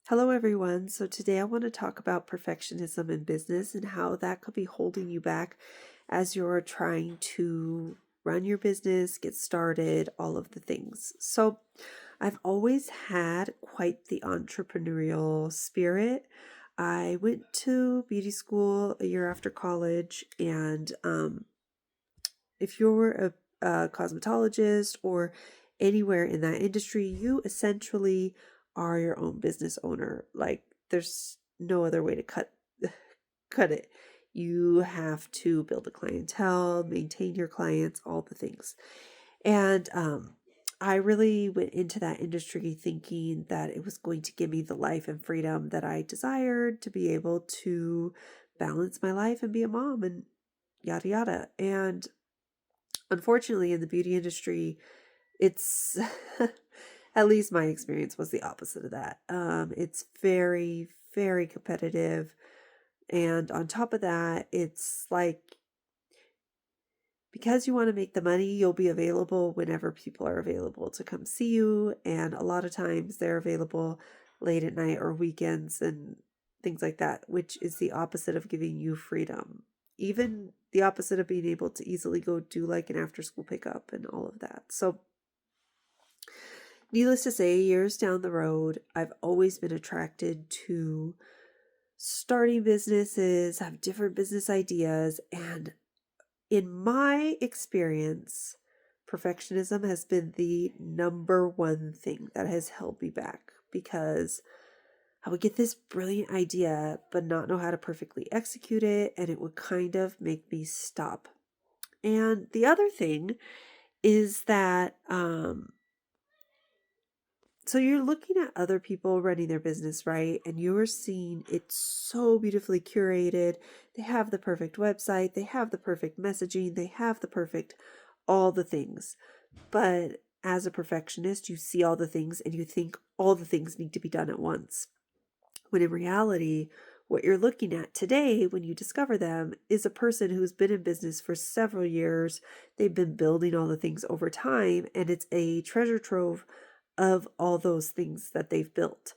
Hello, everyone. So, today I want to talk about perfectionism in business and how that could be holding you back as you're trying to run your business, get started, all of the things. So, I've always had quite the entrepreneurial spirit. I went to beauty school a year after college, and if you're a cosmetologist or anywhere in that industry, you essentially are your own business owner. Like there's no other way to cut it. You have to build a clientele, maintain your clients, all the things. And I really went into that industry thinking that it was going to give me the life and freedom that I desired to be able to balance my life and be a mom and yada yada. And unfortunately, in the beauty industry, it's at least my experience was the opposite of that. It's very, very competitive. And on top of that, it's like because you want to make the money, you'll be available whenever people are available to come see you. And a lot of times they're available late at night or weekends and things like that, which is the opposite of giving you freedom. Even the opposite of being able to easily go do like an after school pickup and all of that. So, needless to say, years down the road, I've always been attracted to starting businesses, have different business ideas, and in my experience, perfectionism has been the number one thing that has held me back because I would get this brilliant idea, but not know how to perfectly execute it, and it would kind of make me stop. And the other thing is that, so you're looking at other people running their business, right? And you're seeing it so beautifully curated. They have the perfect website, they have the perfect messaging, they have the perfect all the things. But as a perfectionist, you see all the things and you think all the things need to be done at once. When in reality, what you're looking at today when you discover them is a person who's been in business for several years. They've been building all the things over time, and it's a treasure trove of all those things that they've built.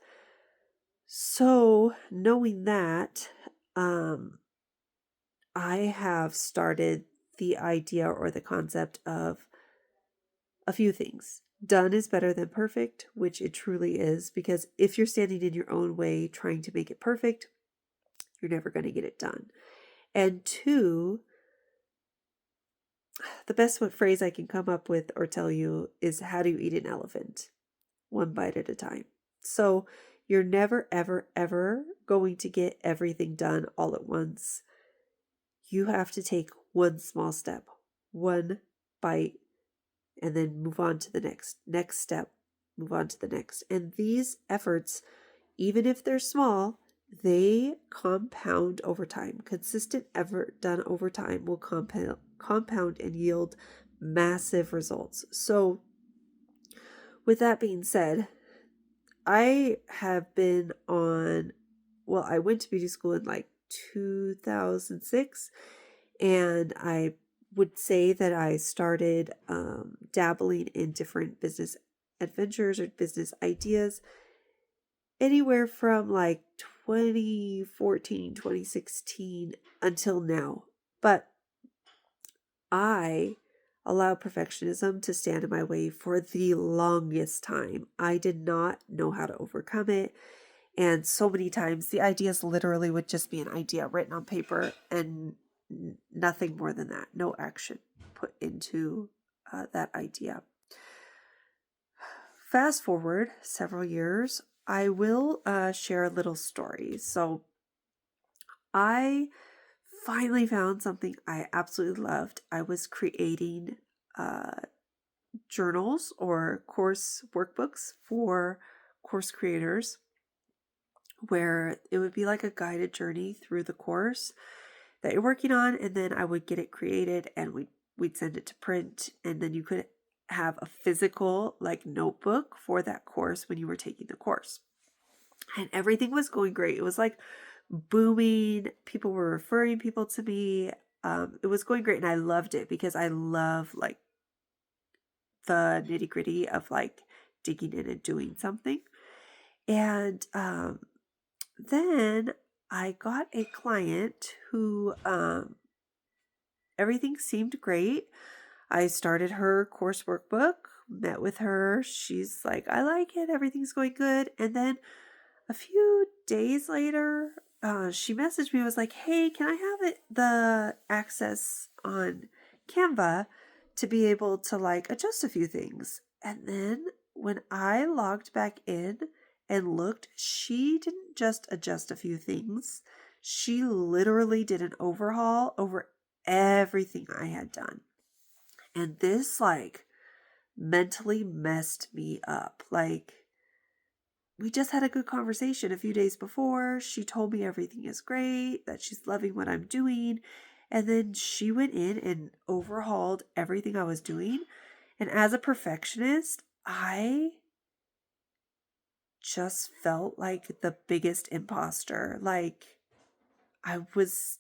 So, knowing that, I have started the idea or the concept of a few things. Done is better than perfect, which it truly is, because if you're standing in your own way trying to make it perfect, you're never going to get it done. And two, the best phrase I can come up with or tell you is how do you eat an elephant? One bite at a time. So you're never, ever, ever going to get everything done all at once. You have to take one small step, one bite, and then move on to the next step, move on to the next. And these efforts, even if they're small, they compound over time. Consistent effort done over time will compound and yield massive results. So, with that being said, I have been I went to beauty school in like 2006, and I would say that I started dabbling in different business adventures or business ideas anywhere from like 2014, 2016 until now. But I allowed perfectionism to stand in my way for the longest time. I did not know how to overcome it. And so many times the ideas literally would just be an idea written on paper and nothing more than that. No action put into that idea. Fast forward several years, I will share a little story. So I finally found something I absolutely loved. I was creating journals or course workbooks for course creators where it would be like a guided journey through the course that you're working on, and then I would get it created and we'd send it to print, and then you could have a physical like notebook for that course when you were taking the course. And everything was going great. It was like booming. People were referring people to me. It was going great, and I loved it because I love like the nitty gritty of like digging in and doing something. And then I got a client who everything seemed great. I started her course workbook, met with her. She's like, I like it. Everything's going good. And then a few days later, she messaged me and was like, hey, can I have the access on Canva to be able to like adjust a few things? And then when I logged back in and looked, she didn't just adjust a few things. She literally did an overhaul over everything I had done. And this like mentally messed me up. Like, we just had a good conversation a few days before. She told me everything is great, that she's loving what I'm doing. And then she went in and overhauled everything I was doing. And as a perfectionist, I just felt like the biggest imposter. Like, I was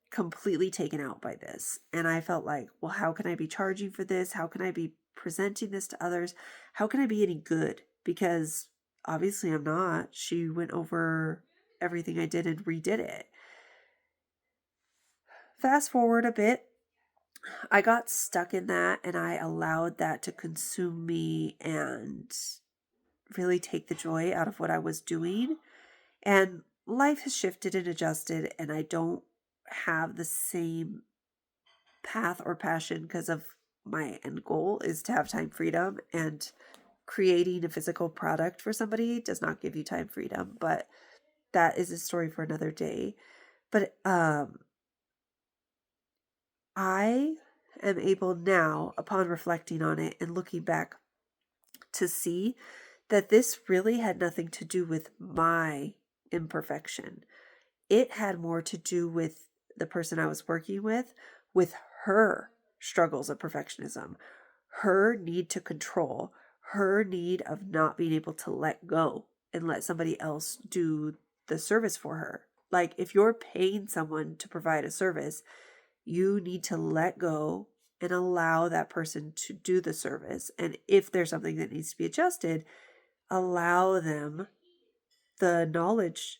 completely taken out by this. And I felt like, well, how can I be charging for this? How can I be presenting this to others? How can I be any good? Because obviously I'm not. She went over everything I did and redid it. Fast forward a bit, I got stuck in that and I allowed that to consume me and really take the joy out of what I was doing. And life has shifted and adjusted, and I don't have the same path or passion because of my end goal is to have time freedom, and creating a physical product for somebody does not give you time freedom, but that is a story for another day. But I am able now, upon reflecting on it and looking back, to see that this really had nothing to do with my imperfection. It had more to do with the person I was working with her struggles of perfectionism, her need to control, her need of not being able to let go and let somebody else do the service for her. Like, if you're paying someone to provide a service, you need to let go and allow that person to do the service. And if there's something that needs to be adjusted, allow them the knowledge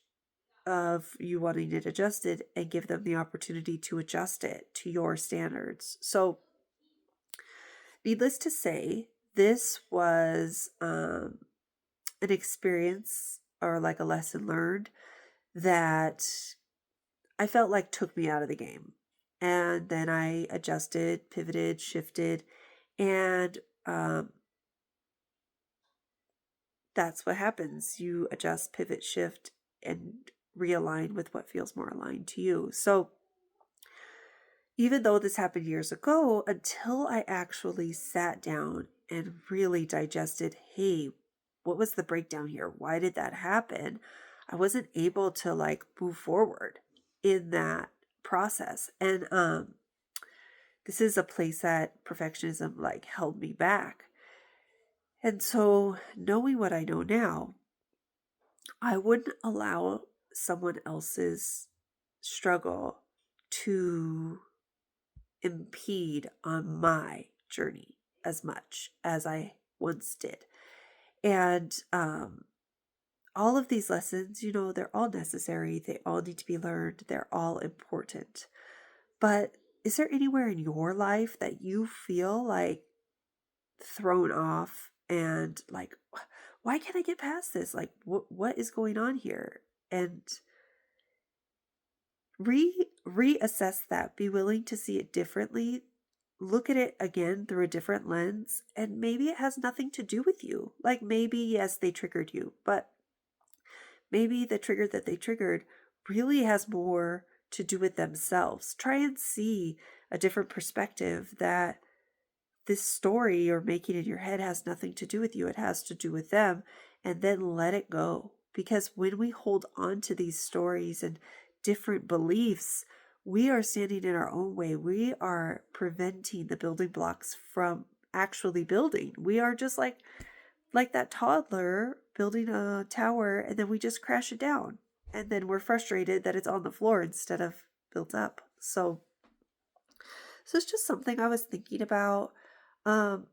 of you wanting it adjusted and give them the opportunity to adjust it to your standards. So, needless to say, this was an experience or like a lesson learned that I felt like took me out of the game. And then I adjusted, pivoted, shifted, and that's what happens. You adjust, pivot, shift, and realign with what feels more aligned to you. So, even though this happened years ago, until I actually sat down and really digested, hey, what was the breakdown here? Why did that happen? I wasn't able to like move forward in that process. And this is a place that perfectionism like held me back. And so, knowing what I know now, I wouldn't allow someone else's struggle to impede on my journey as much as I once did. And all of these lessons, they're all necessary. They all need to be learned. They're all important. But is there anywhere in your life that you feel like thrown off and like, why can't I get past this? Like, what is going on here? And reassess that. Be willing to see it differently. Look at it again through a different lens, and maybe it has nothing to do with you. Like, maybe yes, they triggered you, but maybe the trigger that they triggered really has more to do with themselves. Try and see a different perspective, that this story you're making in your head has nothing to do with you. It has to do with them. And then let it go. Because when we hold on to these stories and different beliefs, we are standing in our own way. We are preventing the building blocks from actually building. We are just like that toddler building a tower, and then we just crash it down. And then we're frustrated that it's on the floor instead of built up. So it's just something I was thinking about. Um,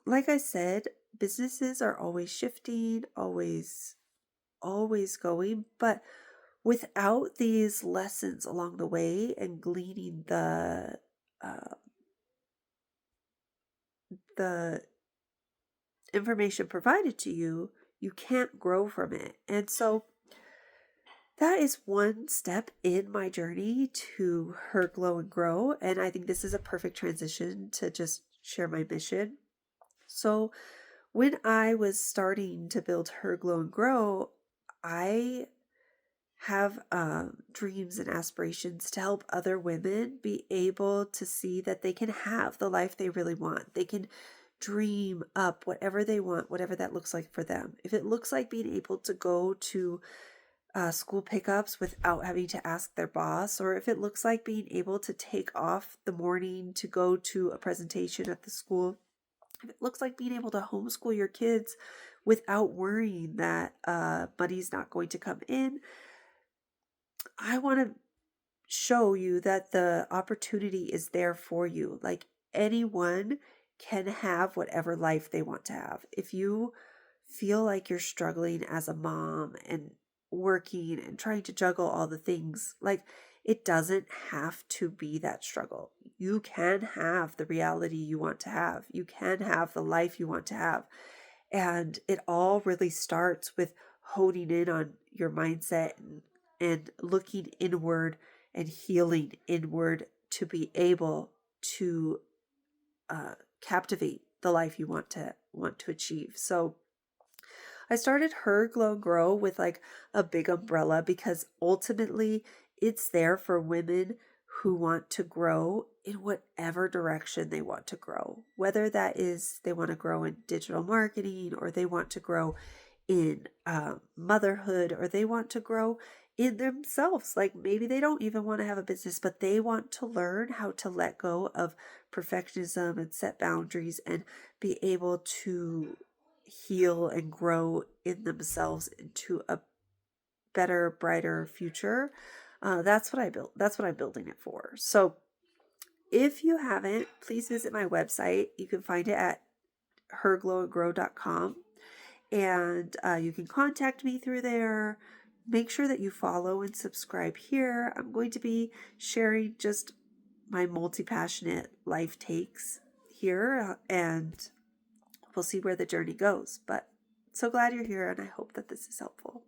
like I said, businesses are always shifting, always going, but without these lessons along the way and gleaning uh, the information provided to you, you can't grow from it. And so that is one step in my journey to her glow and grow. And I think this is a perfect transition to just share my mission. So when I was starting to build her glow and grow, I have dreams and aspirations to help other women be able to see that they can have the life they really want. They can dream up whatever they want, whatever that looks like for them. If it looks like being able to go to school pickups without having to ask their boss, or if it looks like being able to take off the morning to go to a presentation at the school, if it looks like being able to homeschool your kids without worrying that money's not going to come in, I want to show you that the opportunity is there for you. Like anyone can have whatever life they want to have. If you feel like you're struggling as a mom and working and trying to juggle all the things, like it doesn't have to be that struggle. You can have the reality you want to have. You can have the life you want to have. And it all really starts with honing in on your mindset and looking inward and healing inward to be able to captivate the life you want to achieve. So I started Her Glow and Grow with like a big umbrella because ultimately it's there for women who want to grow in whatever direction they want to grow. Whether that is they want to grow in digital marketing, or they want to grow in motherhood, or they want to grow in themselves. Like maybe they don't even want to have a business, but they want to learn how to let go of perfectionism and set boundaries and be able to heal and grow in themselves into a better, brighter future. That's what I built. That's what I'm building it for. So if you haven't, please visit my website. You can find it at herglowandgrow.com, and you can contact me through there. Make sure that you follow and subscribe here. I'm going to be sharing just my multi-passionate life takes here, and we'll see where the journey goes. But so glad you're here, and I hope that this is helpful.